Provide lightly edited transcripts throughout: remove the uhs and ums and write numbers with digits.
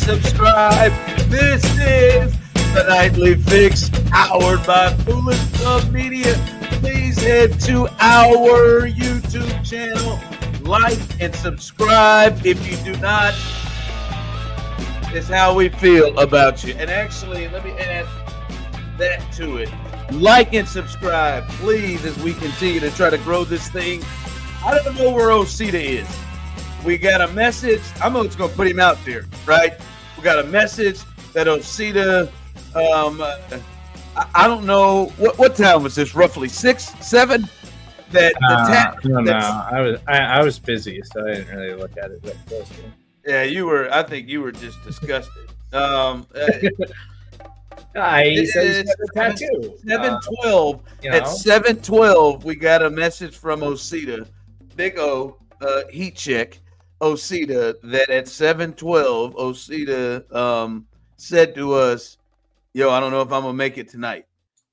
subscribe. This is the Nightly Fix, powered by Foolish Club Media. Please head to our YouTube channel, like and subscribe. If you do not, it's how we feel about you. And actually, let me add that to it. Like and subscribe, please, as we continue to try to grow this thing. I don't know where Osita is. We got a message. I'm just going to put him out there, right? We got a message that Osita, I don't know, what time was this? Roughly 6, 7? I was busy, so I didn't really look at it that closely. Yeah, you were. I think you were just disgusted. He said a tattoo. 7:12. At 7:12, we got a message from Osita, Big O, heat check, Osita, that at 7:12, Osita said to us, "Yo, I don't know if I'm gonna make it tonight.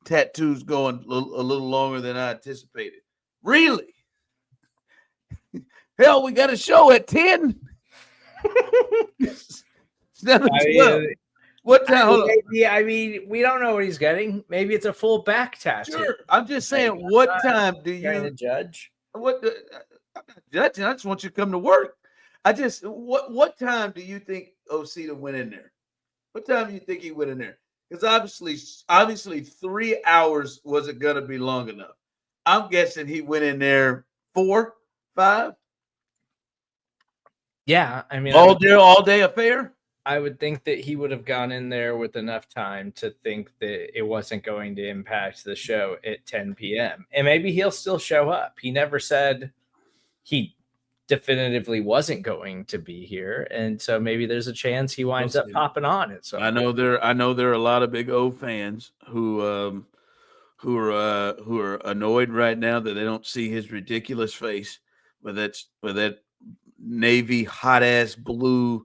Tattoo's going a little longer than I anticipated." Really? Hell, we got a show at 10. 7:12. What time? We don't know what he's getting. Maybe it's a full back tattoo. Sure. I'm just saying, what time do you trying to judge? I'm not judging. I just want you to come to work. What time do you think Osita went in there? What time do you think he went in there? Because obviously 3 hours wasn't gonna be long enough. I'm guessing he went in there 4, 5. Yeah, I mean, all day affair. I would think that he would have gone in there with enough time to think that it wasn't going to impact the show at 10 p.m. And maybe he'll still show up. He never said he definitively wasn't going to be here, and so maybe there's a chance he winds up popping on it. So I know there are a lot of Big O fans who are annoyed right now that they don't see his ridiculous face with that navy hot ass blue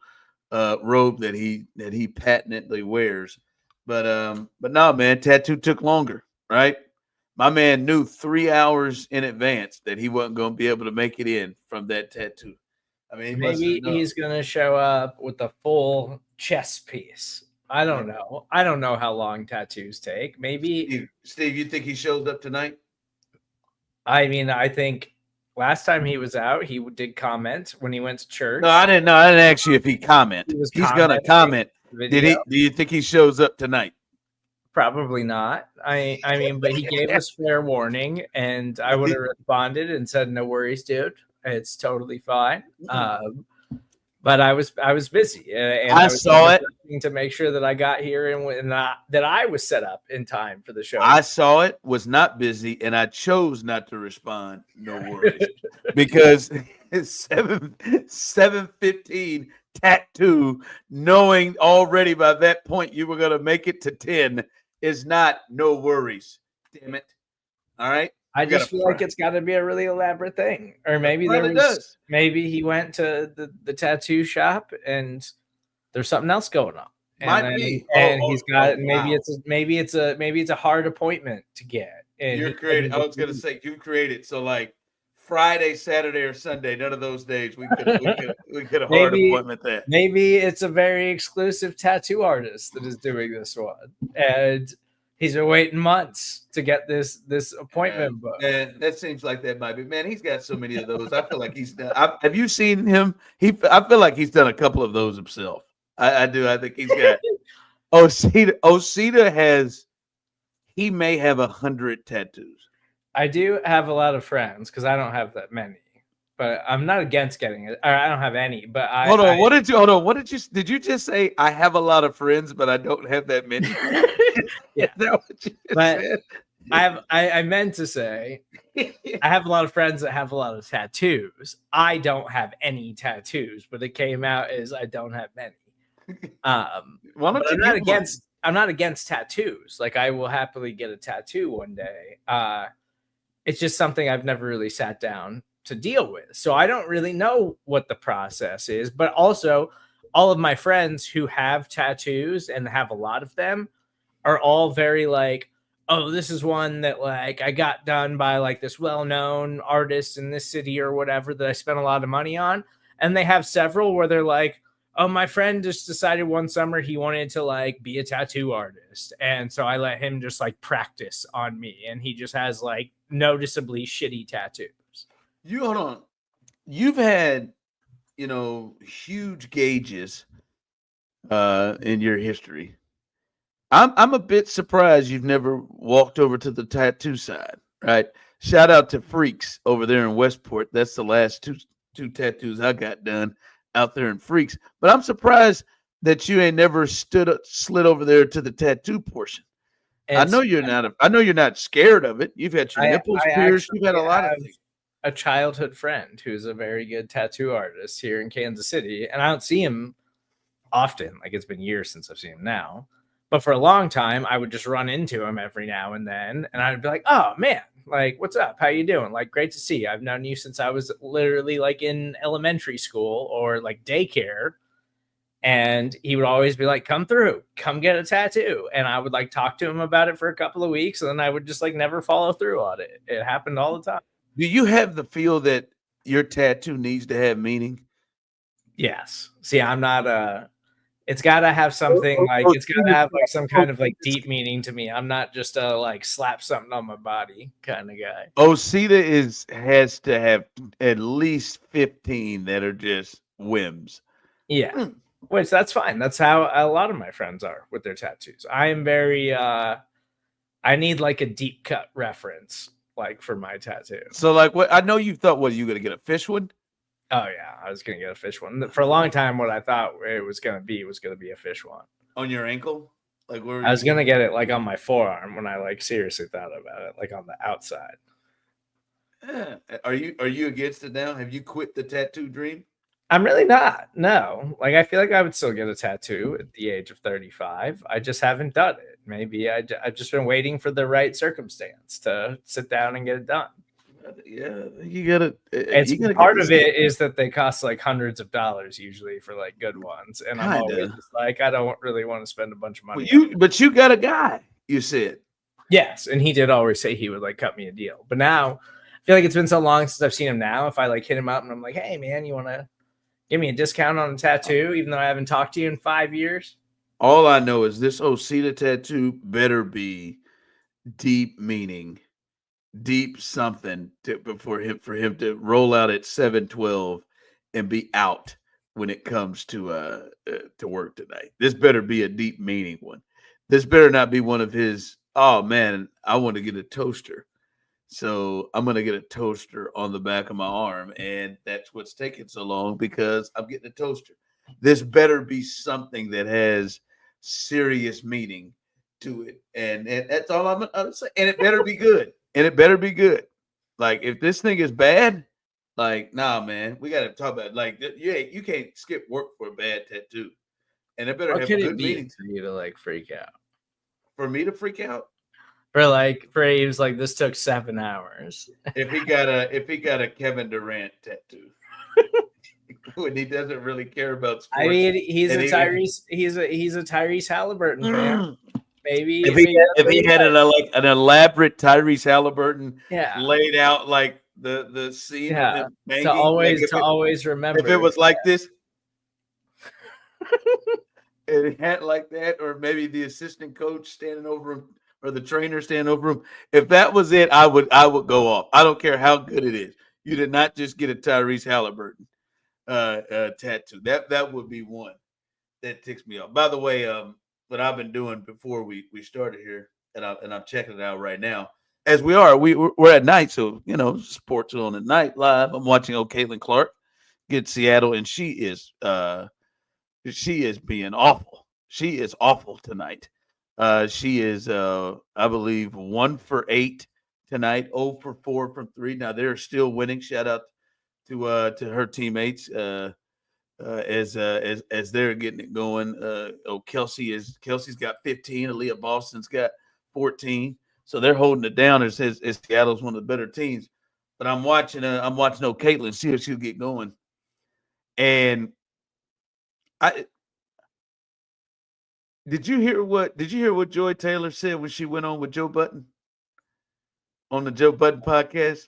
robe that he patently wears. But no, man, tattoo took longer, right? My man knew 3 hours in advance that he wasn't going to be able to make it in from that tattoo. I mean, maybe he's going to show up with a full chest piece. I don't know. I don't know how long tattoos take. Maybe Steve, you think he shows up tonight? I mean, I think last time he was out, he did comment when he went to church. No, I didn't ask you if he comment. He's going to comment. Did he? Do you think he shows up tonight? Probably not. I mean, but he gave us fair warning, and I would have responded and said, "No worries, dude. It's totally fine." But I was busy, and I saw it to make sure that I got here and that I was set up in time for the show. I saw it, was not busy, and I chose not to respond. No worries, because it's 7:15 tattoo, knowing already by that point you were going to make it to 10 is not no worries. Damn it! All right. I just feel like it's got to be a really elaborate thing, or maybe maybe he went to the tattoo shop and there's something else going on. Maybe it's a hard appointment to get. And you're created. I was going to say you created so like Friday, Saturday, or Sunday. None of those days we could a hard appointment there. Maybe it's a very exclusive tattoo artist that is doing this one, and he's been waiting months to get this appointment booked. And that seems like that might be. Man, he's got so many of those. I feel like he's done. Have you seen him? I feel like he's done a couple of those himself. I do. I think he's got. Osita has. He may have 100 tattoos. I do have a lot of friends because I don't have that many. But I'm not against getting it. I don't have any. But hold on. What did you just say? I have a lot of friends, but I don't have that many. Yeah, is that what you said? I meant to say I have a lot of friends that have a lot of tattoos. I don't have any tattoos, but it came out as I don't have many. I'm not against tattoos. Like, I will happily get a tattoo one day. It's just something I've never really sat down to deal with. So I don't really know what the process is, but also all of my friends who have tattoos and have a lot of them are all very like, oh, this is one that like I got done by like this well-known artist in this city or whatever that I spent a lot of money on. And they have several where they're like, Oh, my friend just decided one summer he wanted to like be a tattoo artist. And so I let him just like practice on me. And he just has like noticeably shitty tattoos. You hold on. You've had, huge gauges in your history. I'm a bit surprised you've never walked over to the tattoo side, right? Shout out to Freaks over there in Westport. That's the last two tattoos I got done out there in Freaks. But I'm surprised that you ain't never slid over there to the tattoo portion. I know you're not scared of it. You've had your nipples pierced. You've had a lot of things. A childhood friend who's a very good tattoo artist here in Kansas City, and I don't see him often. Like, it's been years since I've seen him now. But for a long time, I would just run into him every now and then, and I'd be like, "Oh man, like, what's up? How you doing? Like, great to see you. I've known you since I was literally like in elementary school or like daycare." And he would always be like, "Come through, come get a tattoo." And I would like talk to him about it for a couple of weeks, and then I would just like never follow through on it. It happened all the time. Do you have the feel that your tattoo needs to have meaning? Yes. See, I'm not it's got to have something like it's got to have like some kind of like deep meaning to me. I'm not just a like slap something on my body kind of guy. Osita has to have at least 15 that are just whims. Yeah. Which that's fine. That's how a lot of my friends are with their tattoos. I am very I need like a deep cut reference like for my tattoo. So like what I know you thought, what, are you gonna get a fish one? Oh yeah, I was gonna get a fish one. For a long time, what I thought it was gonna be a fish one. On your ankle? Like where I was gonna get it like on my forearm when I like seriously thought about it, like on the outside. Yeah. Are you against it now? Have you quit the tattoo dream? I'm really not. No. Like I feel like I would still get a tattoo at the age of 35. I just haven't done it. Maybe I've just been waiting for the right circumstance to sit down and get it done. Yeah, you gotta. Part of it is that they cost like hundreds of dollars usually for like good ones, and I'm always just like, I don't really want to spend a bunch of money. But you got a guy. You said yes, and he did always say he would like cut me a deal. But now I feel like it's been so long since I've seen him. Now, if I like hit him up and I'm like, "Hey, man, you want to give me a discount on a tattoo?" Even though I haven't talked to you in 5 years. All I know is this Osita tattoo better be deep meaning. Deep something for him to roll out at 7:12 and be out when it comes to work tonight. This better be a deep meaning one. This better not be one of his, "Oh man, I want to get a toaster, so I'm gonna get a toaster on the back of my arm," and that's what's taking so long because I'm getting a toaster. This better be something that has serious meaning to it, and that's all I'm gonna say. And it better be good. And it better be good. Like, if this thing is bad, like, nah, man, we got to talk about it. Like, you can't skip work for a bad tattoo. And it better have good meaning for you to like freak out. For me to freak out? For he was like, this took 7 hours. If he got a Kevin Durant tattoo. When he doesn't really care about sports. I mean, he's a Tyrese Halliburton fan. Maybe if he had an elaborate Tyrese Halliburton laid out like the scene of him banging, to always remember. If it was like this, it had like that, or maybe the assistant coach standing over him or the trainer standing over him. If that was it, I would go off. I don't care how good it is. You did not just get a Tyrese Halliburton tattoo. That would be one that ticks me off. By the way, what I've been doing before we started here, and I'm checking it out right now. As we're at night, so sports on at night live. I'm watching Caitlin Clark get Seattle, and she is being awful. She is awful tonight. She is, I believe, 1 for 8 tonight, 0 for 4 from 3. Now they're still winning. Shout out to her teammates. As they're getting it going. Kelsey's got 15. Aaliyah Boston's got 14. So they're holding it down as Seattle's one of the better teams. But I'm watching Caitlin, see if she'll get going. And did you hear what Joy Taylor said when she went on with Joe Budden on the Joe Budden podcast?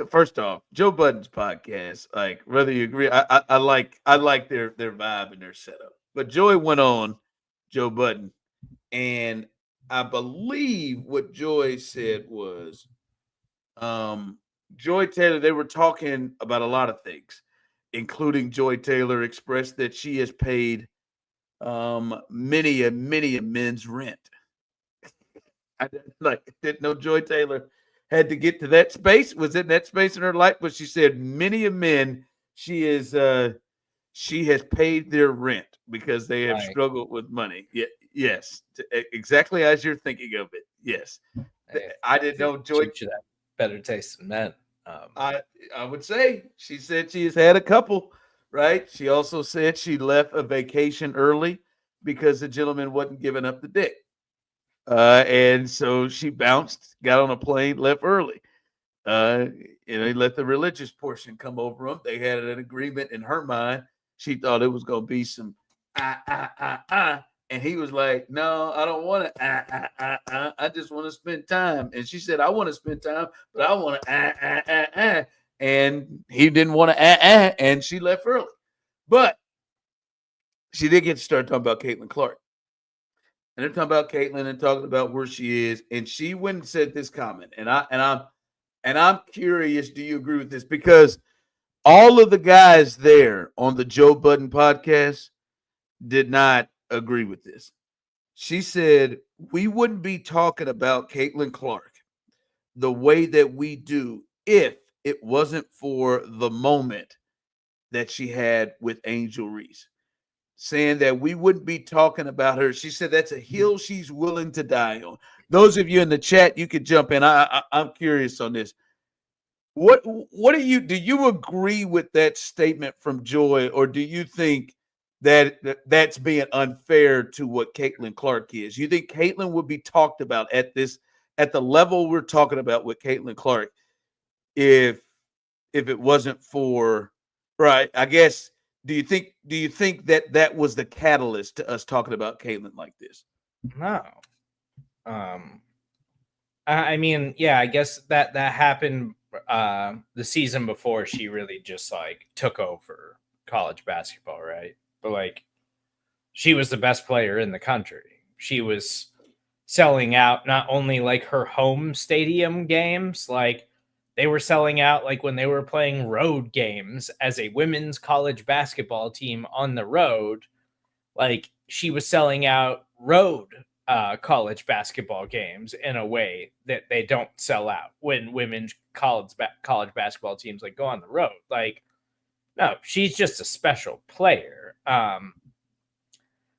first off, Joe Budden's podcast, like whether you agree, I like their vibe and their setup. But Joey went on Joe Budden, and I believe what Joy said was, Joy Taylor. They were talking about a lot of things, including Joy Taylor expressed that she has paid many a men's rent. I didn't know Joy Taylor had to get to that space, was in that space in her life, but she said many a men she has paid their rent because they have struggled with money. Yeah, yes, exactly as you're thinking of it. Yes, I didn't know Joy should have better taste than men. I would say she said she has had a couple. Right. She also said she left a vacation early because the gentleman wasn't giving up the dick. And so she bounced, got on a plane, left early. He let the religious portion come over them. They had an agreement in her mind. She thought it was going to be some and he was like, "No, I don't want to. I just want to spend time." And she said, "I want to spend time, but I want to. And he didn't want to. And she left early. But she did get to start talking about Caitlin Clark. And they're talking about Caitlin and talking about where she is. And she went and said this comment. And I'm curious, do you agree with this? Because all of the guys there on the Joe Budden podcast did not agree with this. She said, we wouldn't be talking about Caitlin Clark the way that we do if it wasn't for the moment that she had with Angel Reese. Saying that we wouldn't be talking about her. She said that's a hill she's willing to die on. Those of you in the chat, you could jump in. I'm curious on this. What do you agree with that statement from Joy, or do you think that that's being unfair to what Caitlin Clark is? You think Caitlin would be talked about at the level we're talking about with Caitlin Clark if it wasn't for, right? I guess, do you think that was the catalyst to us talking about Caitlin like this? No. I mean, yeah, I guess that happened the season before she really just like took over college basketball, right? But like she was the best player in the country. She was selling out not only like her home stadium games, like they were selling out like when they were playing road games as a women's college basketball team on the road. Like she was selling out road college basketball games in a way that they don't sell out when women's college basketball teams like go on the road. Like, no, she's just a special player.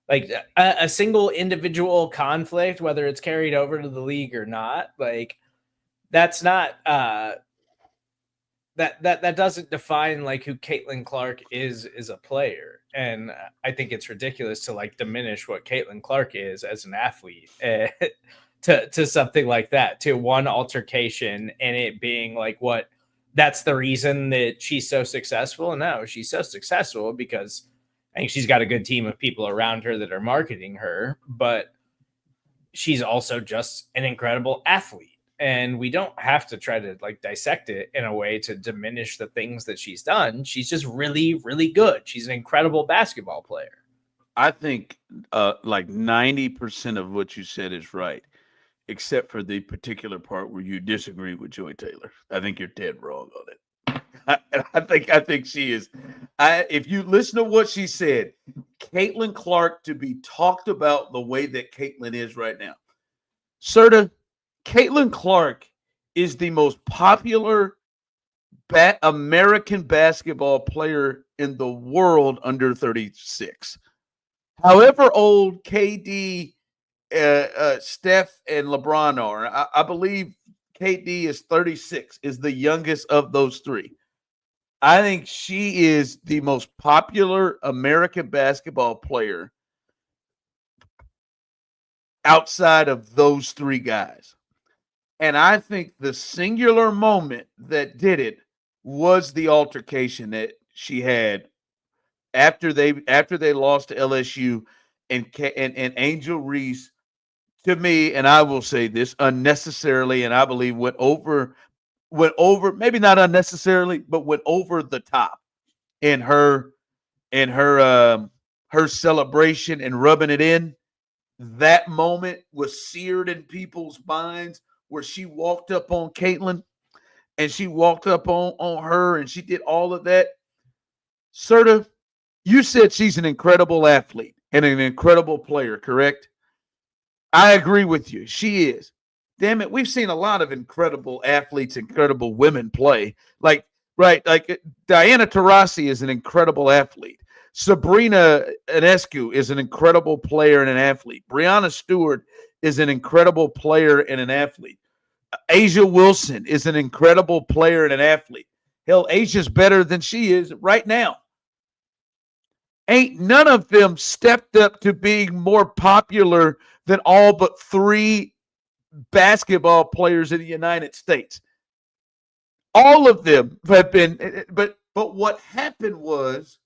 Like a single individual conflict, whether it's carried over to the league or not, like that's not that doesn't define like who Caitlin Clark is a player. And I think it's ridiculous to like diminish what Caitlin Clark is as an athlete to something like that, to one altercation and it being like what that's the reason that she's so successful. No, she's so successful because I think she's got a good team of people around her that are marketing her, but she's also just an incredible athlete. And we don't have to try to like dissect it in a way to diminish the things that she's done. She's just really, really good. She's an incredible basketball player. I think like 90% of what you said is right, except for the particular part where you disagree with Joy Taylor. I think you're dead wrong on it. I think she is. If you listen to what she said, Caitlin Clark to be talked about the way that Caitlin is right now. Serda, Caitlin Clark is the most popular American basketball player in the world under 36. However old KD, Steph, and LeBron are, I believe KD is 36, is the youngest of those three. I think she is the most popular American basketball player outside of those three guys. And I think the singular moment that did it was the altercation that she had after they lost to LSU and Angel Reese, to me, and I will say this unnecessarily, and I believe went over went over, maybe not unnecessarily, but went over the top in her celebration and rubbing it in. That moment was seared in people's minds where she walked up on Caitlyn and she walked up on her and she did all of that. Serda, you said she's an incredible athlete and an incredible player, correct? I agree with you. She is. Damn it, we've seen a lot of incredible athletes, incredible women play. Like, right, like Diana Taurasi is an incredible athlete. Sabrina Ionescu is an incredible player and an athlete. Breanna Stewart is an incredible player and an athlete. Asia Wilson is an incredible player and an athlete. Hell, Asia's better than she is right now. Ain't none of them stepped up to being more popular than all but 3 basketball players in the United States. All of them have been, but what happened was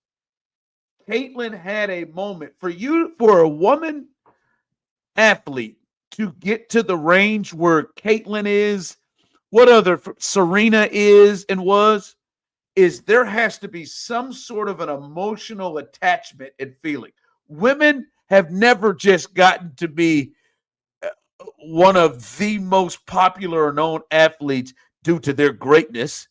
Caitlyn had a moment for a woman athlete to get to the range where Caitlyn is, what other Serena is and was, is there has to be some sort of an emotional attachment and feeling. Women have never just gotten to be one of the most popular or known athletes due to their greatness.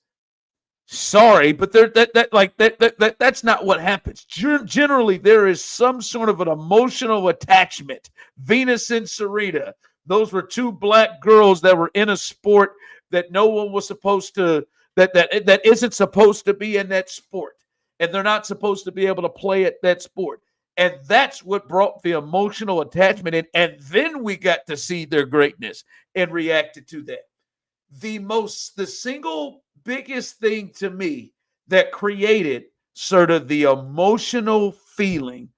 Sorry, but that's not what happens. Generally, there is some sort of an emotional attachment. Venus and Serena, those were 2 black girls that were in a sport that no one was supposed to, that isn't supposed to be in that sport, and they're not supposed to be able to play at that sport. And that's what brought the emotional attachment in. And then we got to see their greatness and reacted to that. The single biggest thing to me that created sort of the emotional feeling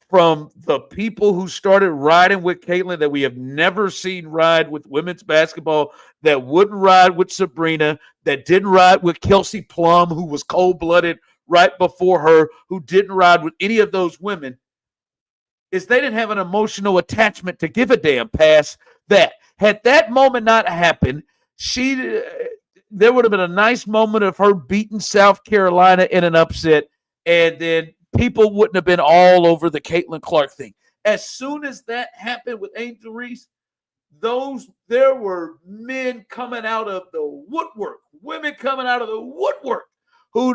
from the people who started riding with Caitlyn that we have never seen ride with women's basketball, that wouldn't ride with Sabrina, that didn't ride with Kelsey Plum, who was cold-blooded right before her, who didn't ride with any of those women, is they didn't have an emotional attachment to give a damn pass that. Had that moment not happened, there would have been a nice moment of her beating South Carolina in an upset, and then people wouldn't have been all over the Caitlin Clark thing. As soon as that happened with Angel Reese, there were men coming out of the woodwork, women coming out of the woodwork who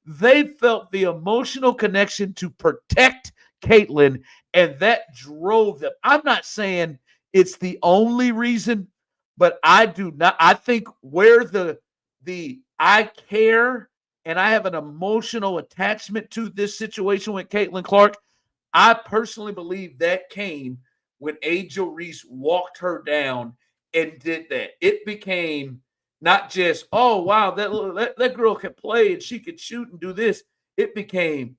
they felt the emotional connection to protect Caitlyn, and that drove them. I'm not saying it's the only reason, but I think where the I care and I have an emotional attachment to this situation with Caitlin Clark, I personally believe that came when Angel Reese walked her down and did that. It became not just, oh, wow, that girl can play and she can shoot and do this. It became,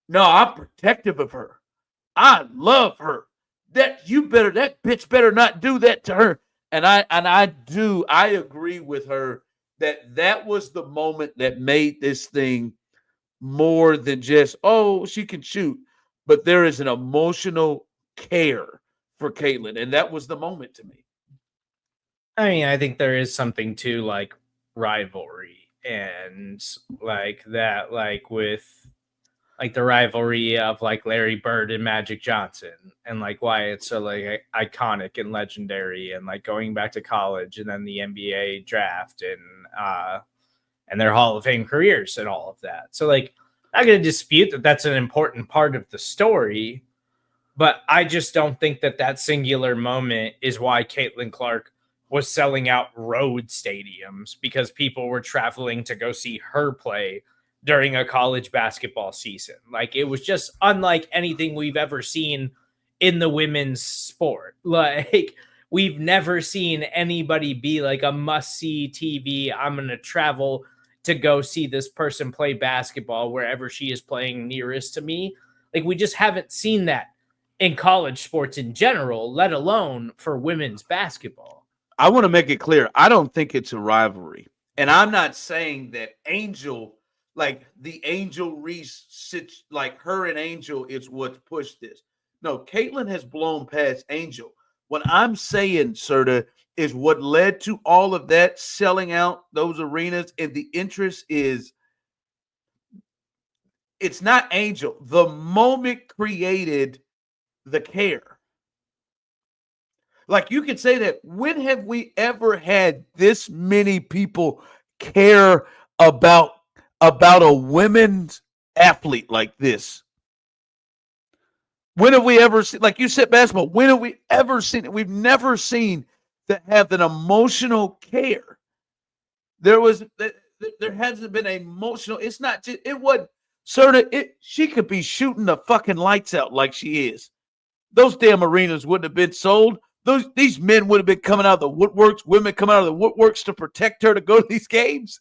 no, I'm protective of her. I love her. That bitch better not do that to her. And I agree with her that was the moment that made this thing more than just, oh, she can shoot. But there is an emotional care for Caitlyn. And that was the moment to me. I mean, I think there is something to like rivalry and like that, like with like the rivalry of like Larry Bird and Magic Johnson, and like why it's so like iconic and legendary, and like going back to college and then the NBA draft and their Hall of Fame careers and all of that. So like I'm not going to dispute that that's an important part of the story, but I just don't think that singular moment is why Caitlin Clark was selling out road stadiums, because people were traveling to go see her play during a college basketball season. Like, it was just unlike anything we've ever seen in the women's sport. Like, we've never seen anybody be like a must-see TV. I'm going to travel to go see this person play basketball wherever she is playing nearest to me. Like, we just haven't seen that in college sports in general, let alone for women's basketball. I want to make it clear. I don't think it's a rivalry. And I'm not saying that Angel, like the Angel Reese, like her and Angel is what pushed this. No, Caitlyn has blown past Angel. What I'm saying, Serda, is what led to all of that selling out those arenas, and the interest is it's not Angel. The moment created the care. Like you could say that. When have we ever had this many people care about a women's athlete like this? When have we ever seen, like you said, basketball? When have we ever seen it? We've never seen that have an emotional care. There hasn't been emotional. It's not just it was sort of it. She could be shooting the fucking lights out like she is. Those damn arenas wouldn't have been sold. These men would have been coming out of the woodworks, women coming out of the woodworks to protect her to go to these games.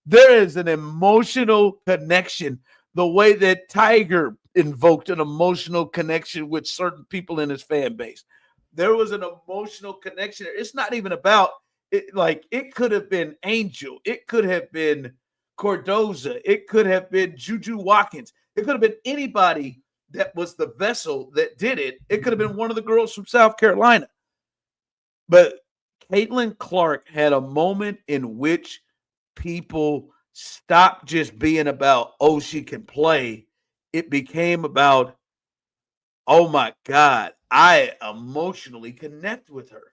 There is an emotional connection. The way that Tiger invoked an emotional connection with certain people in his fan base. There was an emotional connection. It's not even about it. Like it could have been Angel. It could have been Cordoza. It could have been Juju Watkins. It could have been anybody that was the vessel that did it. It could have been one of the girls from South Carolina. But Caitlin Clark had a moment in which people stopped just being about, oh, she can play. It became about, oh my God, I emotionally connect with her.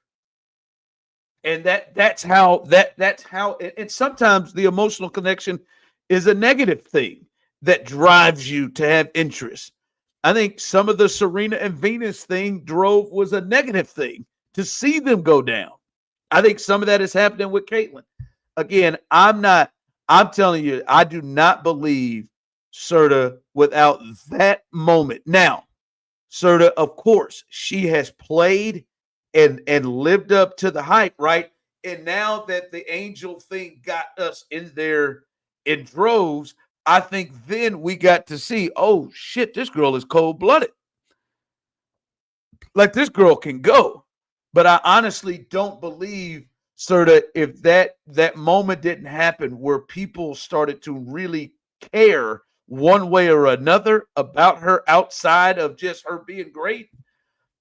And that's how and sometimes the emotional connection is a negative thing that drives you to have interest. I think some of the Serena and Venus thing was a negative thing to see them go down. I think some of that is happening with Caitlin. Again, I'm telling you, I do not believe Serda without that moment. Now, Serda, of course, she has played and lived up to the hype, right? And now that the Angel thing got us in there in droves, I think then we got to see, oh shit, this girl is cold-blooded. Like this girl can go. But I honestly don't believe, Serda, if that moment didn't happen where people started to really care one way or another about her outside of just her being great,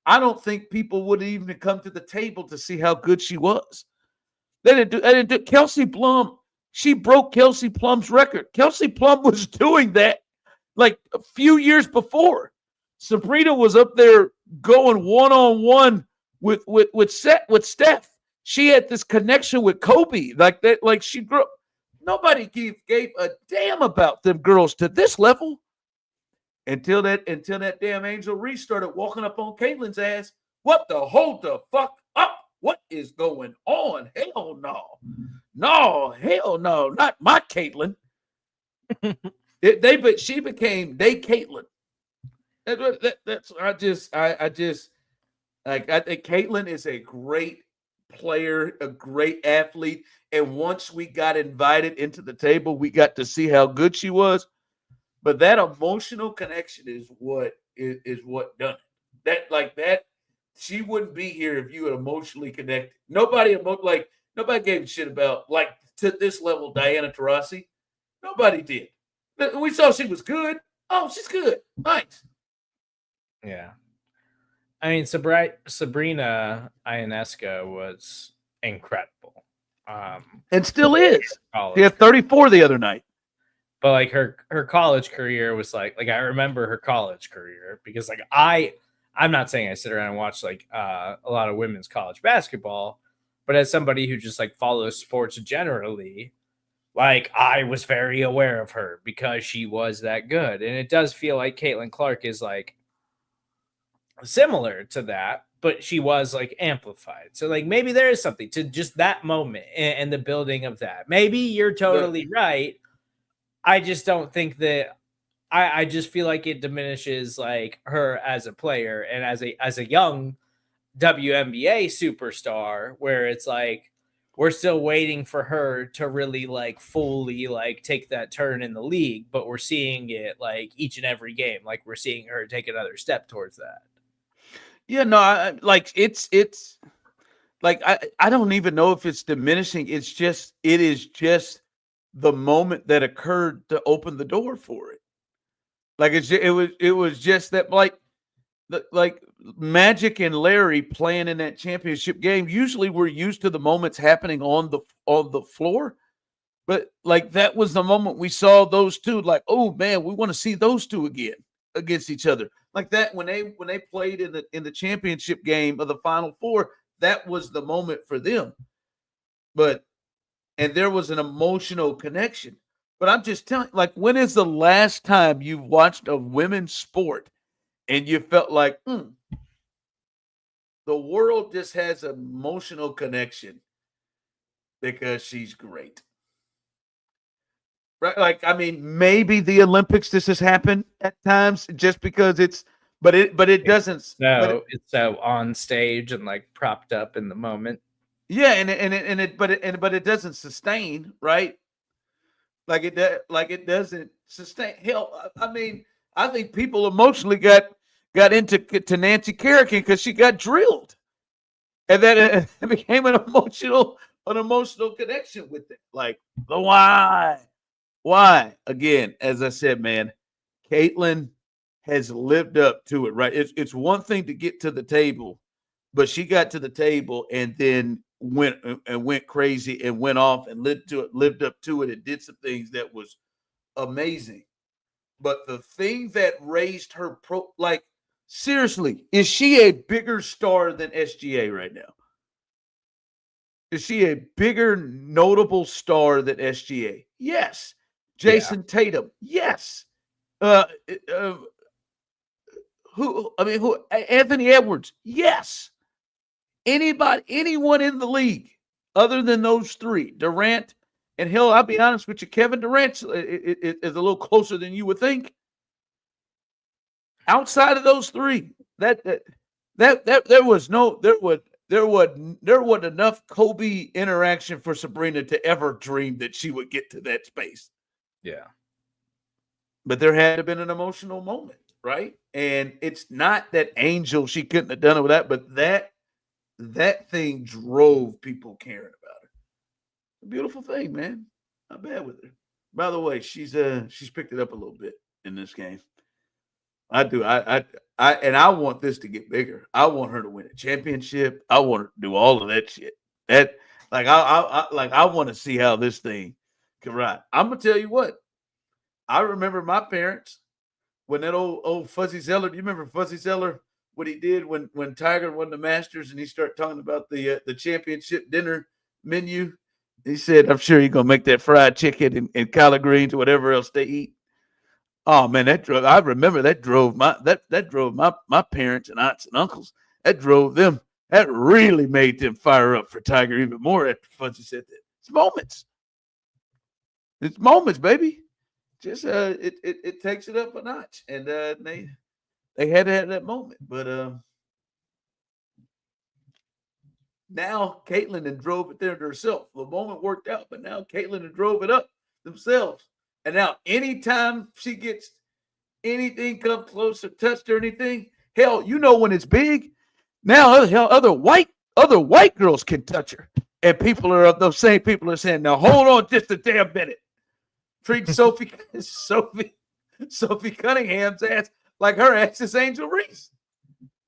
I don't think people would even come to the table to see how good she was. They didn't do Kelsey Plum. She broke Kelsey Plum's record. Kelsey Plum was doing that like a few years before. Sabrina was up there going one-on-one with Steph. She had this connection with Kobe, like that, like she grew up. Nobody gave a damn about them girls to this level until that damn Angel Reese started walking up on Caitlin's ass. What the hold the fuck up? What is going on? Hell no. No, hell no, not my Caitlin. She became Caitlin. I think Caitlin is a great player, a great athlete. And once we got invited into the table, we got to see how good she was. But that emotional connection is what done it. That she wouldn't be here if you had emotionally connected. Nobody gave a shit about like to this level Diana Taurasi. Nobody did. We saw she was good. Oh, she's good. Nice. Yeah. I mean, Sabrina Ionescu was incredible. And still is. She had 34 the other night. But like her college career was like I remember her college career because like I'm not saying I sit around and watch like a lot of women's college basketball, but as somebody who just like follows sports generally, like I was very aware of her because she was that good. And it does feel like Caitlin Clark is like similar to that, but she was like amplified. So like maybe there is something to just that moment and the building of that. Maybe you're totally right. I just don't think that I just feel like it diminishes like her as a player and as a young WNBA superstar, where it's like we're still waiting for her to really like fully like take that turn in the league, but we're seeing it like each and every game. Like we're seeing her take another step towards that. Yeah, no, it's like I don't even know if it's diminishing. It is just the moment that occurred to open the door for it. Like it was just that like like Magic and Larry playing in that championship game. Usually, we're used to the moments happening on the floor, but like that was the moment we saw those two. Like, oh man, we want to see those two again against each other. Like that when they played in the championship game of the Final Four. That was the moment for them. And there was an emotional connection. But I'm just telling, like, when is the last time you watched a women's sport and you felt like, the world just has an emotional connection because she's great? Right? Like, I mean, maybe the Olympics, this has happened at times just because but it doesn't. So it's so on stage and like propped up in the moment. Yeah, but it doesn't sustain, right? Like it doesn't sustain. Hell, I mean, I think people emotionally got into Nancy Kerrigan because she got drilled, and then it became an emotional connection with it. Like the why? Again, as I said, man, Caitlin has lived up to it. Right? It's one thing to get to the table, but she got to the table and then went crazy and went off and lived up to it, and did some things that was amazing. But the thing that raised her like, seriously, is she a bigger star than SGA right now? Is she a bigger notable star than SGA? Yes. Jason Tatum? Yes. Who Anthony Edwards? Yes. Anyone in the league other than those three, Durant, and hell, I'll be honest with you, Kevin Durant is a little closer than you would think. Outside of those three, there wasn't enough Kobe interaction for Sabrina to ever dream that she would get to that space. Yeah. But there had to have been an emotional moment, right? And it's not that Angel, she couldn't have done it with that, but that thing drove people caring about her. A beautiful thing, man. Not bad with her. By the way, she's picked it up a little bit in this game. I do. I want this to get bigger. I want her to win a championship. I want her to do all of that shit. I want to see how this thing can ride. I'm gonna tell you what. I remember my parents when that old Fuzzy Zeller. Do you remember Fuzzy Zeller? What he did when Tiger won the Masters and he started talking about the championship dinner menu. He said, "I'm sure you're gonna make that fried chicken and collard greens or whatever else they eat." Oh man, I remember that drove my parents and aunts and uncles. That drove them. That really made them fire up for Tiger even more after Fuzzy said that. It's moments. It's moments, baby. Just it takes it up a notch, and they had to have that moment. But now Caitlin and drove it there to herself. The moment worked out, but now Caitlin and drove it up themselves. And now anytime she gets anything come close or touched or anything, hell, you know when it's big, now other white girls can touch her. And those same people are saying, now hold on just a damn minute. Treat Sophie Cunningham's ass like her ass is Angel Reese.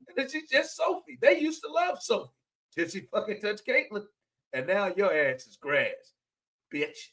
And then she's just Sophie. They used to love Sophie till she fucking touched Caitlin. And now your ass is grass, bitch.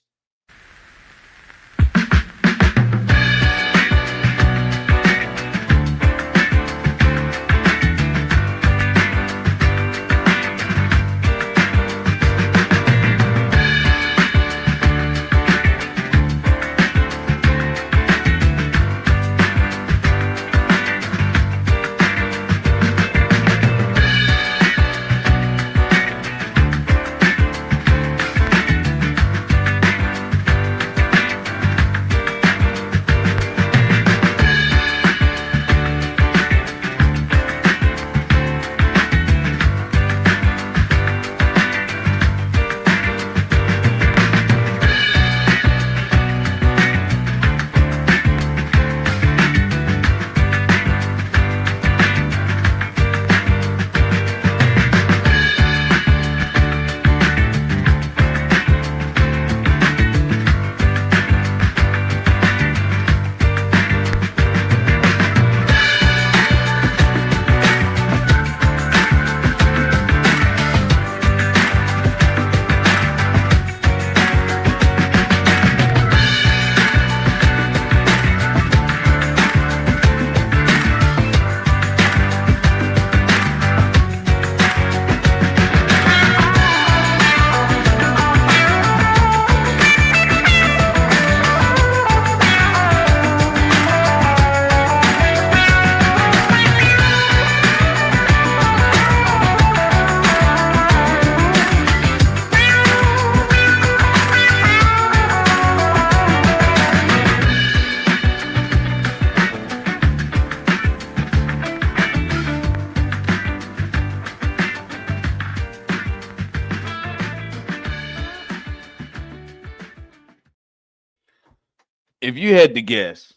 If you had to guess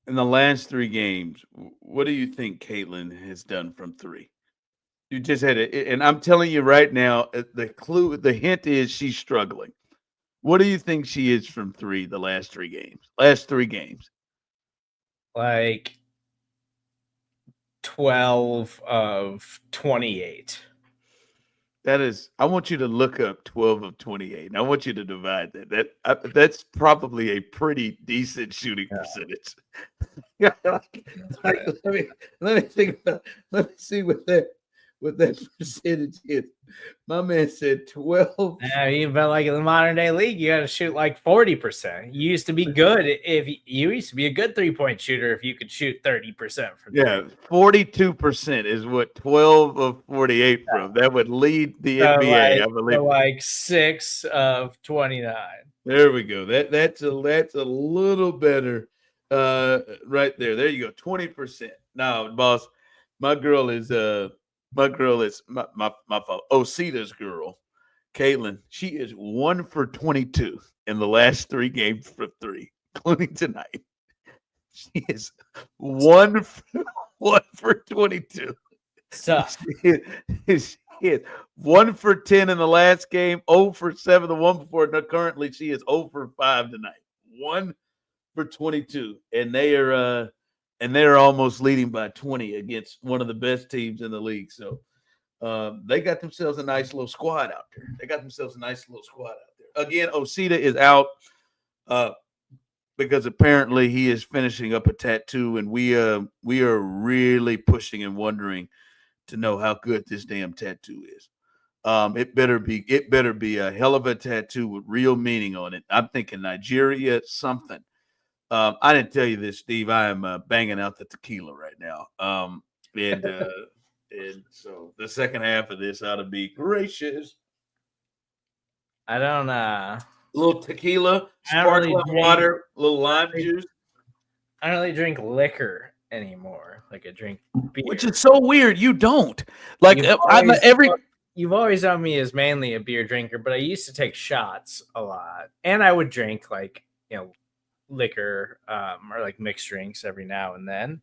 in the last 3 games, what do you think Caitlin has done from 3? You just had it, and I'm telling you right now, the hint is she's struggling. What do you think she is from 3? The last 3 games, last 3 games. Like 12 of 28. That is, I want you to look up 12 of 28. And I want you to divide that. That's probably a pretty decent shooting percentage. Let me think about. Let me see what that percentage is. My man said 12. But like in the modern day league, you got to shoot like 40%. You used to be good if you used to be a good 3-point shooter if you could shoot 30% from yeah, 42% is what 12 of 48 from. That would lead the NBA, I believe. So like 6 of 29. There we go. That's a little better, right there. There you go. 20%. Now, boss, my girl is my fault. Osita's girl, Caitlin. She is 1 for 22 in the last 3 games from 3, including tonight. She is 1 for 22. Stuff. She is 1 for 10 in the last game, 0 for 7 the one before. No, currently, she is 0 for 5 tonight. 1 for 22, and they are almost leading by 20 against one of the best teams in the league. So they got themselves a nice little squad out there. Again, Osita is out because apparently he is finishing up a tattoo, and we are really pushing and wondering to know how good this damn tattoo is. It better be a hell of a tattoo with real meaning on it. I'm thinking Nigeria something. I didn't tell you this, Steve. I am banging out the tequila right now. And so the second half of this ought to be gracious. I don't A little tequila, sparkling water, a little lime juice. I don't really drink liquor anymore. Like I drink beer. Which is so weird. You don't. Like you've always known me as mainly a beer drinker, but I used to take shots a lot. And I would drink like, liquor or like mixed drinks every now and then.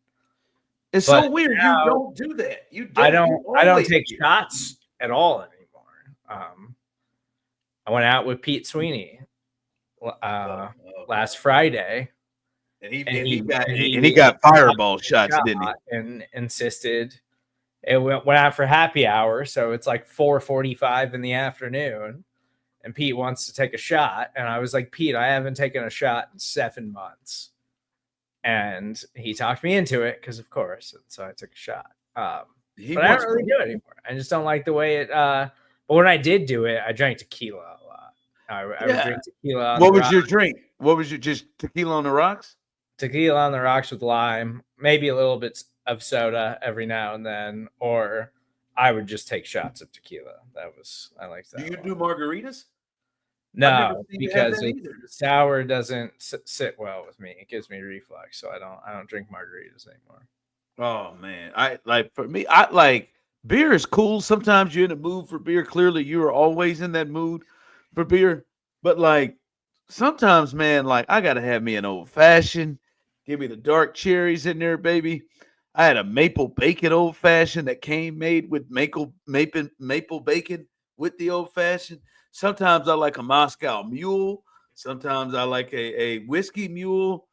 It's so weird. You don't do that. I don't take shots at all anymore. I went out with Pete Sweeney last Friday, and he got fireball shots, didn't he? And insisted it went out for happy hour, so it's like 4:45 in the afternoon. And Pete wants to take a shot. And I was like, Pete, I haven't taken a shot in 7 months. And he talked me into it because, of course. And so I took a shot. But I don't really do it anymore. I just don't like the way it. But when I did do it, I drank tequila a lot. I would drink tequila. What was your drink? What was your just tequila on the rocks? Tequila on the rocks with lime. Maybe a little bit of soda every now and then. Or I would just take shots of tequila. I liked that. Do you do margaritas? No, because sour doesn't sit well with me. It gives me reflux, so I don't drink margaritas anymore. Oh man, I like beer is cool. Sometimes you're in a mood for beer. Clearly, you are always in that mood for beer. But like sometimes, man, like I gotta have me an old fashioned. Give me the dark cherries in there, baby. I had a maple bacon old fashioned that came made with maple bacon with the old fashioned. Sometimes I like a Moscow Mule. Sometimes I like a whiskey mule.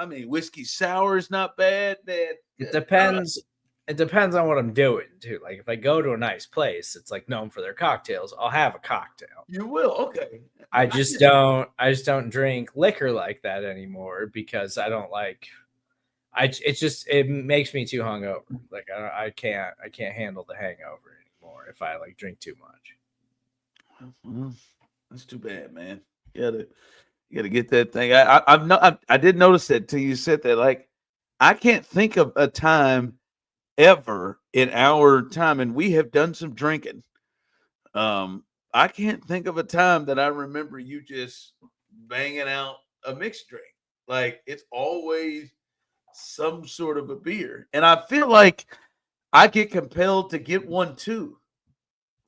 Whiskey sour is not bad, man. It depends. It depends on what I'm doing too. Like if I go to a nice place, it's like known for their cocktails. I'll have a cocktail. You will, okay. I just don't drink liquor like that anymore because I don't like. It makes me too hungover. Like I can't handle the hangover anymore if I like drink too much. Well, that's too bad, man. You gotta get that thing. I did notice that till you said that. Like, I can't think of a time ever in our time, and we have done some drinking. I can't think of a time that I remember you just banging out a mixed drink. Like, it's always some sort of a beer, and I feel like I get compelled to get one too.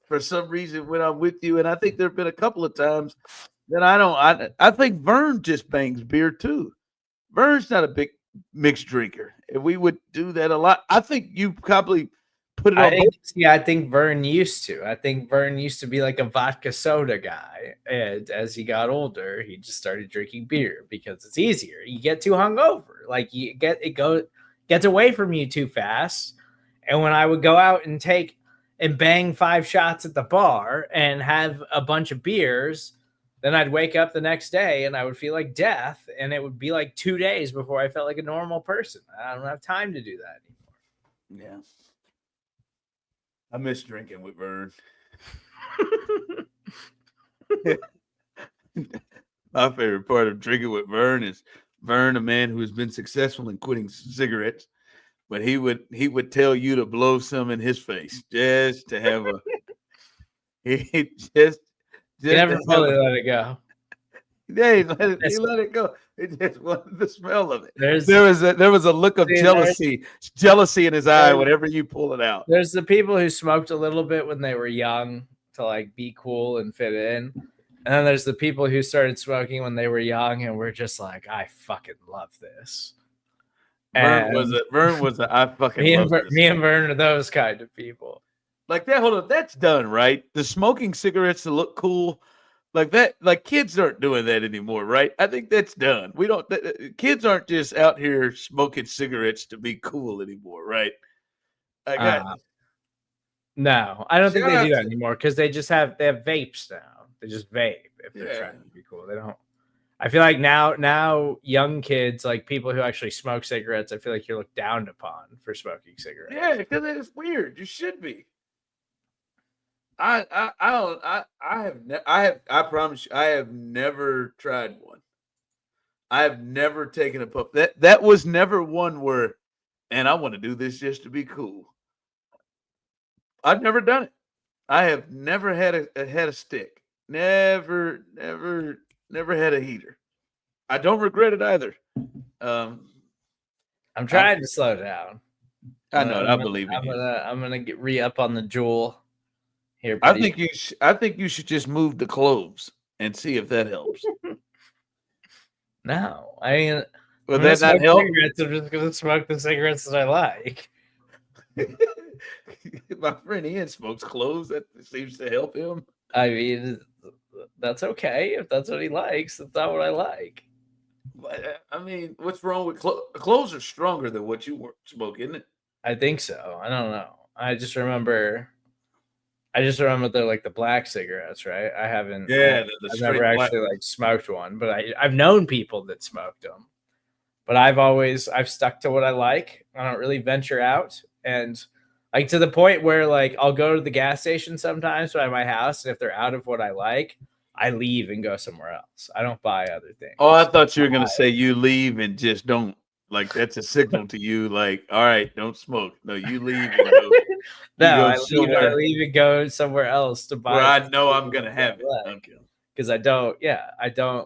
For some reason when I'm with you. And I think there have been a couple of times then I don't. I think Vern just bangs beer too. Vern's not a big mixed drinker. If we would do that a lot, I think you probably put it on. I think Vern used to. I think Vern used to be like a vodka soda guy, and as he got older, he just started drinking beer because it's easier. You get too hungover, like you get it gets away from you too fast. And when I would go out and take and bang 5 shots at the bar and have a bunch of beers, then I'd wake up the next day and I would feel like death, and it would be like 2 days before I felt like a normal person. I don't have time to do that anymore. Yeah. I miss drinking with Vern. My favorite part of drinking with Vern is Vern, a man who has been successful in quitting cigarettes, but he would tell you to blow some in his face just to have a. He just never fully let it go. Yeah, he let it go. He just wanted the smell of it. There was a look of jealousy in his eye whenever you pull it out. There's the people who smoked a little bit when they were young to like be cool and fit in. And then there's the people who started smoking when they were young and were just like, I fucking love this. Vern was a I fucking love this. Me and Vern are those kind of people. Like that, hold on, that's done, right? The smoking cigarettes to look cool. Like that, like kids aren't doing that anymore, right? I think that's done. We don't. Kids aren't just out here smoking cigarettes to be cool anymore, right? No, I don't think they do that anymore because they have vapes now. They just vape if they're trying to be cool. They don't. I feel like now young kids, like people who actually smoke cigarettes, I feel like you're looked down upon for smoking cigarettes. Yeah, because it's weird. You should be. I promise you, I have never tried one. I have never taken a puff. That was never one where, and I want to do this just to be cool. I've never done it. I have never had a stick. Never had a heater. I don't regret it either. I'm trying to slow down. I know. I believe in you. I'm gonna get re-up on the Juul. Here, I think you should just move the cloves and see if that helps. No, I mean, will that not help? I'm just gonna smoke the cigarettes that I like. My friend Ian smokes cloves. That seems to help him. I mean, that's okay if that's what he likes. That's not what I like. I mean, what's wrong with cloves? Are stronger than what you smoke, isn't it? I think so. I don't know. I just remember they're like the black cigarettes, right? I haven't. Yeah, I've never actually like smoked one, but I've known people that smoked them. But I've stuck to what I like. I don't really venture out, and like to the point where like I'll go to the gas station sometimes by my house, and if they're out of what I like, I leave and go somewhere else. I don't buy other things. Oh, I thought you were gonna say you leave and just don't. Like that's a signal to you, like, all right, don't smoke. No, you leave and go. I leave and go somewhere else to buy. Where I know I'm gonna have it. Because I don't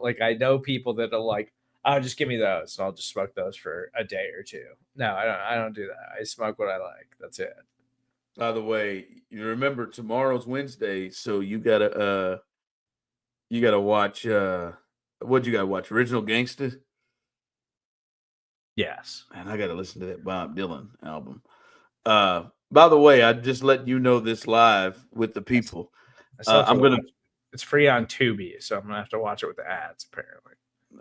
like. I know people that are like, "Oh, just give me those, and I'll just smoke those for a day or two." No, I don't do that. I smoke what I like. That's it. By the way, you remember tomorrow's Wednesday, so you gotta watch. What you gotta watch? Original Gangsta. Yes. And I got to listen to that Bob Dylan album. By the way, I just let you know this live with the people. It's free on Tubi, so I'm going to have to watch it with the ads, apparently.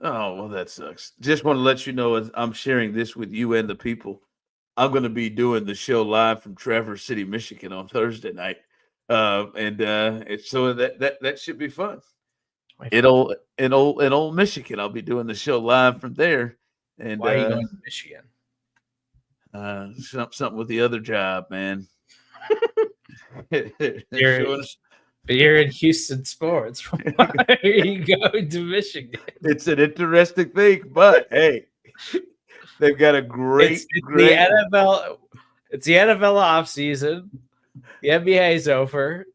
Oh, well, that sucks. Just want to let you know as I'm sharing this with you and the people. I'm going to be doing the show live from Traverse City, Michigan on Thursday night. So that should be fun. In old Michigan, I'll be doing the show live from there. And why are you going to Michigan? Something with the other job, man. You're in Houston sports. Why are you going to Michigan? It's an interesting thing, but hey, they've got a great. The NFL. It's the NFL off season. The NBA is over.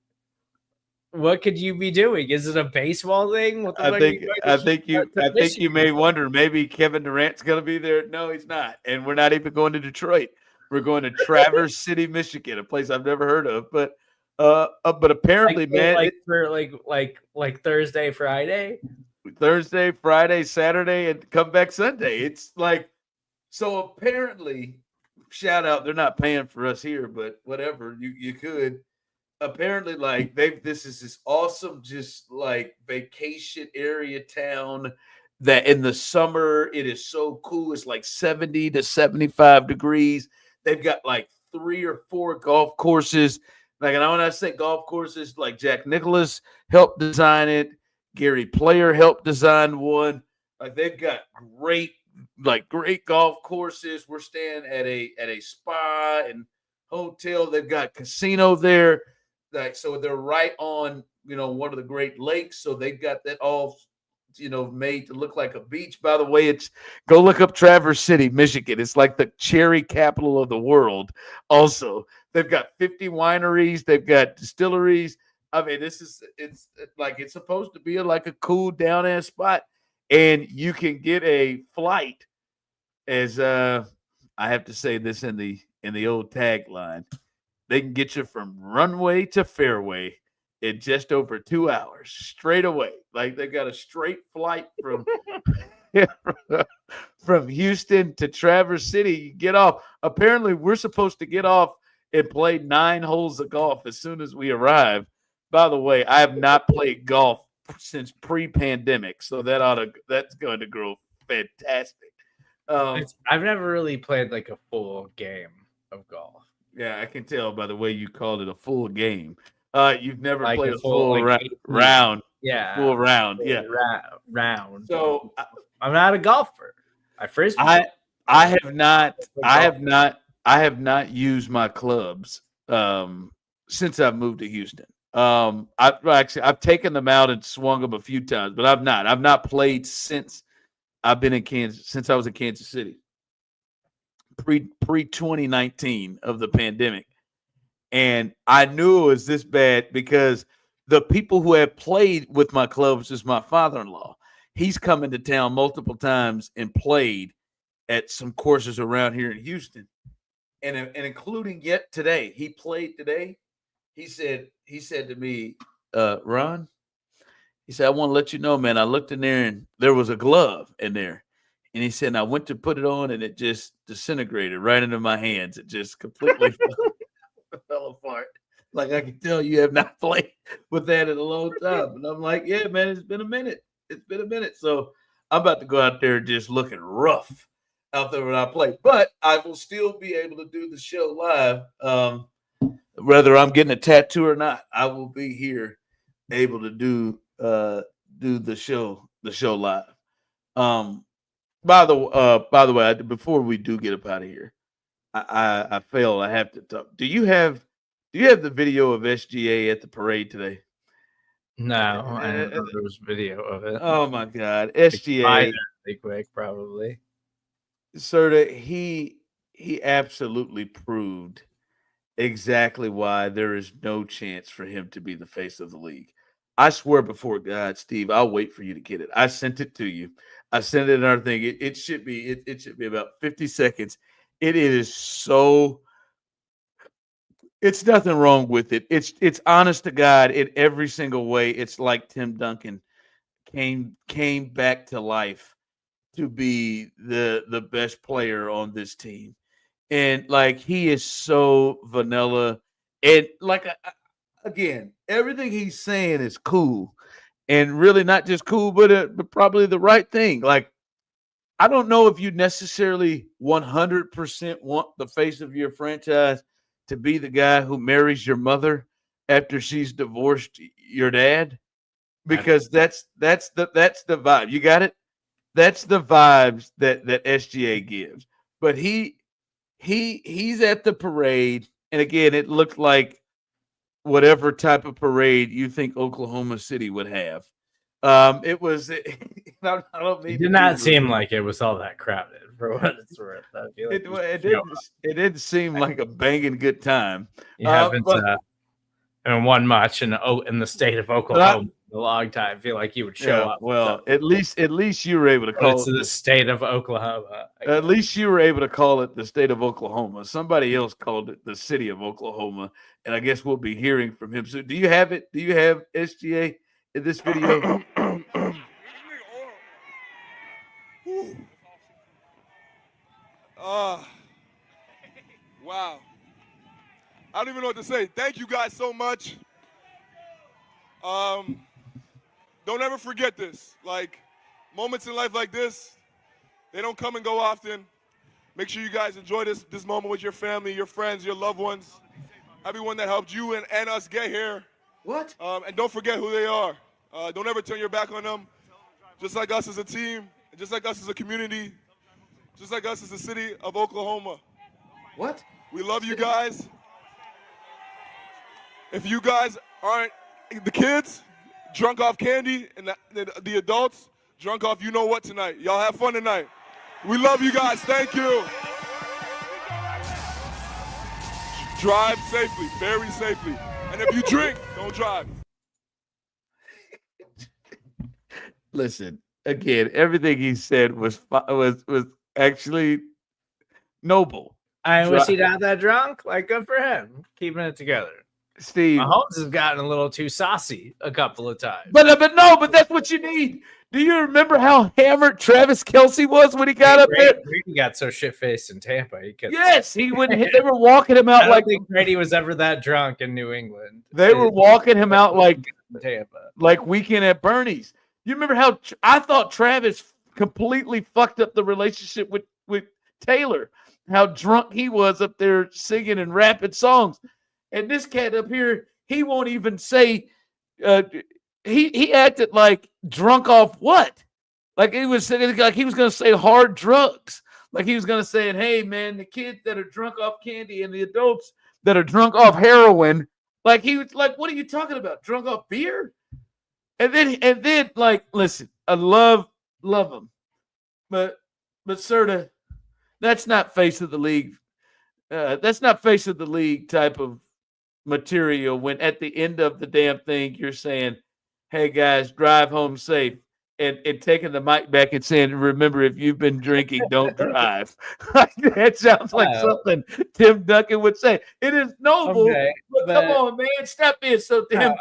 What could you be doing? Is it a baseball thing? I think you may wonder maybe Kevin Durant's going to be there. No, he's not. And we're not even going to Detroit. We're going to Traverse City, Michigan, a place I've never heard of. But But apparently, man, like Thursday, Friday. Thursday, Friday, Saturday, and come back Sunday. It's like, so apparently, shout out, they're not paying for us here, but whatever, you could. Apparently, like this is this awesome, just like vacation area town that in the summer it is so cool. It's like 70 to 75 degrees. They've got like 3 or 4 golf courses. Like, and when I say golf courses, like Jack Nicklaus helped design it. Gary Player helped design one. Like, they've got great golf courses. We're staying at a spa and hotel. They've got casino there. Like, so they're right on, one of the Great Lakes. So they've got that all, made to look like a beach. By the way, go look up Traverse City, Michigan. It's like the cherry capital of the world. Also, they've got 50 wineries. They've got distilleries. I mean, it's supposed to be like a cool down ass spot, and you can get a flight. As I have to say this in the old tagline, they can get you from runway to fairway in just over 2 hours straight away. Like, they got a straight flight from Houston to Traverse City. You get off. Apparently, we're supposed to get off and play 9 holes of golf as soon as we arrive. By the way, I have not played golf since pre-pandemic, so that's going to grow fantastic. I've never really played like a full game of golf. Yeah, I can tell by the way you called it a full game. You've never like played a full round. Yeah, full round. Yeah, round. So I'm not a golfer. I have not used my clubs since I've moved to Houston. I've taken them out and swung them a few times, but I've not played since I've been in Kansas, since I was in Kansas City. Pre 2019 of the pandemic. And I knew it was this bad because the people who have played with my clubs is my father-in-law. He's come into town multiple times and played at some courses around here in Houston. And including yet today, he played today. He said to me, Ron, he said, I want to let you know, man, I looked in there and there was a glove in there. And he said, and I went to put it on and it just disintegrated right into my hands. It just completely fell apart. Like, I can tell you have not played with that in a long time. And I'm like, yeah, man, it's been a minute. So I'm about to go out there just looking rough out there when I play. But I will still be able to do the show live. Whether I'm getting a tattoo or not, I will be here able to do the show live. By the way, before we do get up out of here, I failed. I have to talk. Do you have the video of SGA at the parade today? No, I didn't know there was video of it. Oh my God, SGA, pretty quick, probably. Serda, he absolutely proved exactly why there is no chance for him to be the face of the league. I swear before God, Steve, I'll wait for you to get it. I sent it to you. I sent it in our thing. It should be about 50 seconds. It is so. It's nothing wrong with it. It's honest to God in every single way. It's like Tim Duncan came back to life to be the best player on this team, and like he is so vanilla, and like again, everything he's saying is cool. And really not just cool, but probably the right thing. Like, I don't know if you necessarily 100% want the face of your franchise to be the guy who marries your mother after she's divorced your dad, because that's the vibe. You got it? That's the vibes that SGA gives. But he's at the parade, and again, it looked like whatever type of parade you think Oklahoma City would have. It was. I don't mean. It did not seem like it was all that crowded for what it's worth. I feel like it didn't seem like a banging good time. You haven't won much in the state of Oklahoma. in a long time. I feel like he would show up. Well, at least you were able to call it the state of Oklahoma. At least you were able to call it the state of Oklahoma. Somebody else called it the city of Oklahoma, and I guess we'll be hearing from him soon. Do you have it? Do you have SGA in this video? Wow. I don't even know what to say. Thank you guys so much. Don't ever forget this. Like, moments in life like this, they don't come and go often. Make sure you guys enjoy this moment with your family, your friends, your loved ones, everyone that helped you and us get here. What? And don't forget who they are. Don't ever turn your back on them. Just like us as a team, just like us as a community, just like us as the city of Oklahoma. What? We love you guys. If you guys aren't, the kids, drunk off candy, and the adults, drunk off you know what tonight. Y'all have fun tonight. We love you guys. Thank you. Drive safely, very safely. And if you drink, don't drive. Listen, again, everything he said was actually noble. Was he not that drunk? Like, good for him, keeping it together. Steve, Mahomes has gotten a little too saucy a couple of times. But that's what you need. Do you remember how hammered Travis Kelce was when he got up there? Brady got so shit-faced in Tampa. Yes, he wouldn't. They were walking him out I like don't think Brady was ever that drunk in New England. They were walking him out like Tampa, like Weekend at Bernie's. You remember how I thought Travis completely fucked up the relationship with Taylor? How drunk he was up there singing and rapping songs. And this cat up here, he won't even say. He acted like drunk off what? Like he was going to say hard drugs. Like he was going to say, "Hey man, the kids that are drunk off candy and the adults that are drunk off heroin." Like he was like, "What are you talking about? Drunk off beer?" And then like, listen, I love him, but Serda, that's not face of the league. That's not face of the league type of material when at the end of the damn thing you're saying, "Hey guys, drive home safe," and taking the mic back and saying, "Remember, if you've been drinking, don't drive." That sounds like something Tim Duncan would say. It is noble, but come on, man, stop being so damn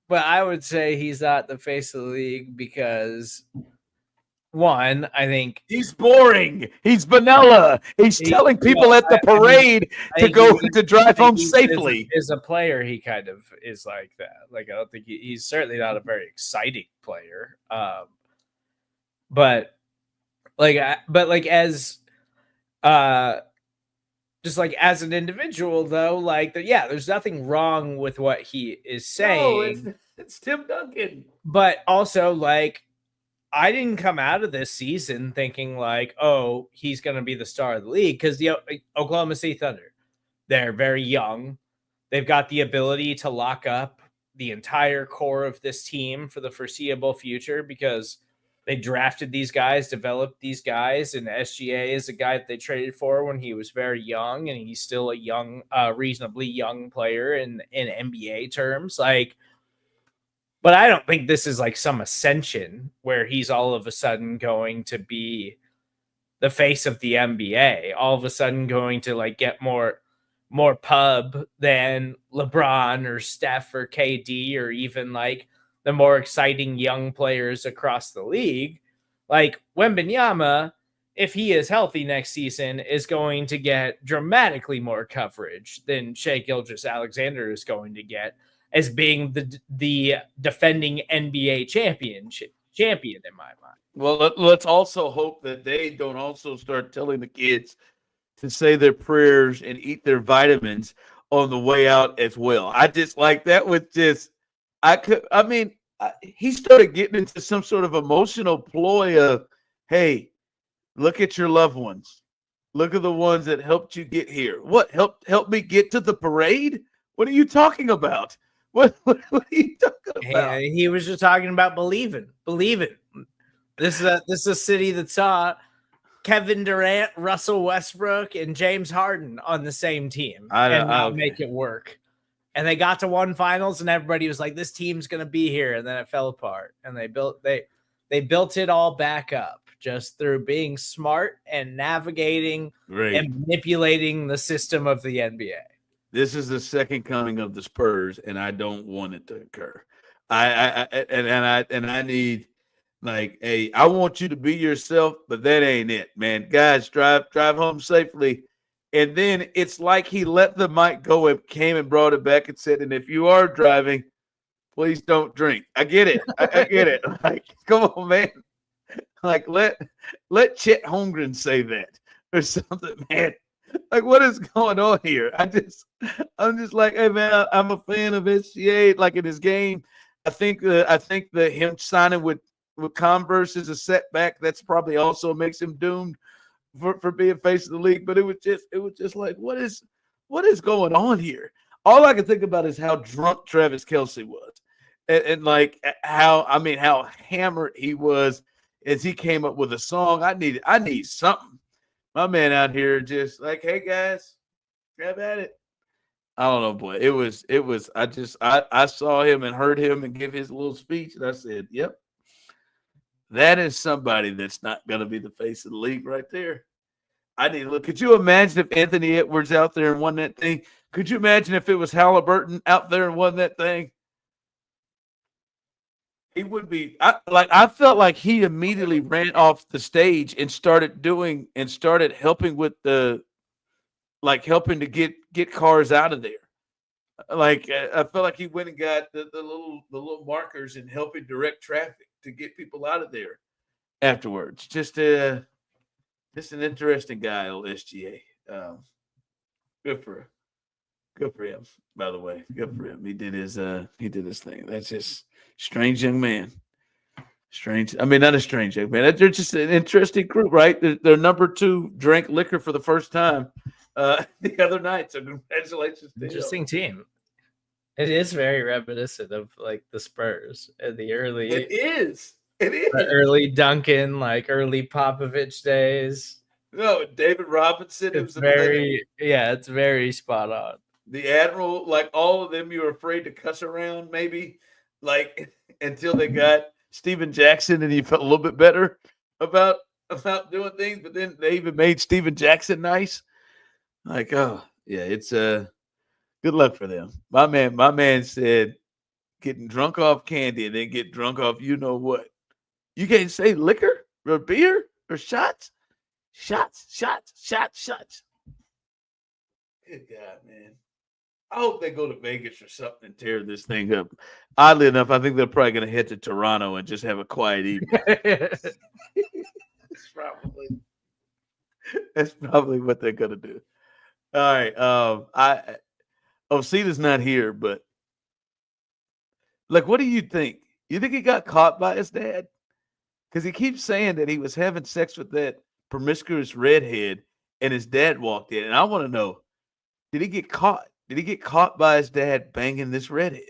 But I would say he's not the face of the league because, one, I think he's boring. He's vanilla. He's telling people at the parade to drive home safely. As a player, he kind of is like that. Like, I don't think he's certainly not a very exciting player. But as just like as an individual, though, like there's nothing wrong with what he is saying. No, it's Tim Duncan. But also, like, I didn't come out of this season thinking like, oh, he's going to be the star of the league, because the Oklahoma City Thunder, they're very young. They've got the ability to lock up the entire core of this team for the foreseeable future because they drafted these guys, developed these guys, and SGA is a guy that they traded for when he was very young, and he's still a young, reasonably young player in NBA terms. Like, but I don't think this is like some ascension where he's all of a sudden going to be the face of the NBA, all of a sudden going to like get more pub than LeBron or Steph or KD or even like the more exciting young players across the league. Like Wembanyama, if he is healthy next season, is going to get dramatically more coverage than Shai Gilgeous-Alexander is going to get, as being the defending NBA champion in my mind. Well, let's also hope that they don't also start telling the kids to say their prayers and eat their vitamins on the way out as well. I just like that was just, he started getting into some sort of emotional ploy of, hey, look at your loved ones. Look at the ones that helped you get here. What, help me get to the parade? What are you talking about? What are you talking about? He was just talking about believing. This is a city that saw Kevin Durant, Russell Westbrook, and James Harden on the same team, and make it work. And they got to one finals, and everybody was like, "This team's gonna be here," and then it fell apart. And they built it all back up just through being smart and navigating and manipulating the system of the NBA. This is the second coming of the Spurs, and I don't want it to occur. I need, like, hey, I want you to be yourself, but that ain't it, man. Guys, drive home safely. And then it's like he let the mic go and came and brought it back and said, and if you are driving, please don't drink. I get it. I get it. Like, come on, man. Like, let Chet Holmgren say that or something, man. Like, what is going on here? I'm just like, hey, man, I'm a fan of SGA. Like, in his game, I think that him signing with Converse is a setback. That's probably also makes him doomed for being face of the league. But it was just like, what is going on here? All I can think about is how drunk Travis Kelce was, and like how hammered he was as he came up with a song. I need something. My man out here just like, hey guys, grab at it. I don't know, boy. It was. I saw him and heard him and give his little speech, and I said, yep. That is somebody that's not going to be the face of the league right there. I need to look. Could you imagine if Anthony Edwards out there and won that thing? Could you imagine if it was Halliburton out there and won that thing? He would be. I felt like he immediately ran off the stage and started helping with helping to get cars out of there. Like, I felt like he went and got the little markers and helping direct traffic to get people out of there afterwards. Just an interesting guy, old SGA. Good for him, by the way. Good for him. He did his thing. That's just strange young man. Strange. I mean, not a strange young man. They're just an interesting group, right? They're number 2 drank liquor for the first time the other night. So congratulations to Interesting team. It is very reminiscent of like the Spurs in the early. It is. The early Duncan, like early Popovich days. No, David Robinson. It's very spot on. The Admiral, like all of them, you were afraid to cuss around, maybe, like until they got Steven Jackson, and you felt a little bit better about doing things. But then they even made Steven Jackson nice. Like, oh yeah, it's good luck for them. My man said, getting drunk off candy and then get drunk off you know what. You can't say liquor or beer or shots. Shots. Good God, man. I hope they go to Vegas or something and tear this thing up. Oddly enough, I think they're probably going to head to Toronto and just have a quiet evening. That's probably what they're going to do. All right. Osita's not here, but like, what do you think? You think he got caught by his dad? Because he keeps saying that he was having sex with that promiscuous redhead and his dad walked in. And I want to know, did he get caught? Did he get caught by his dad banging this redhead?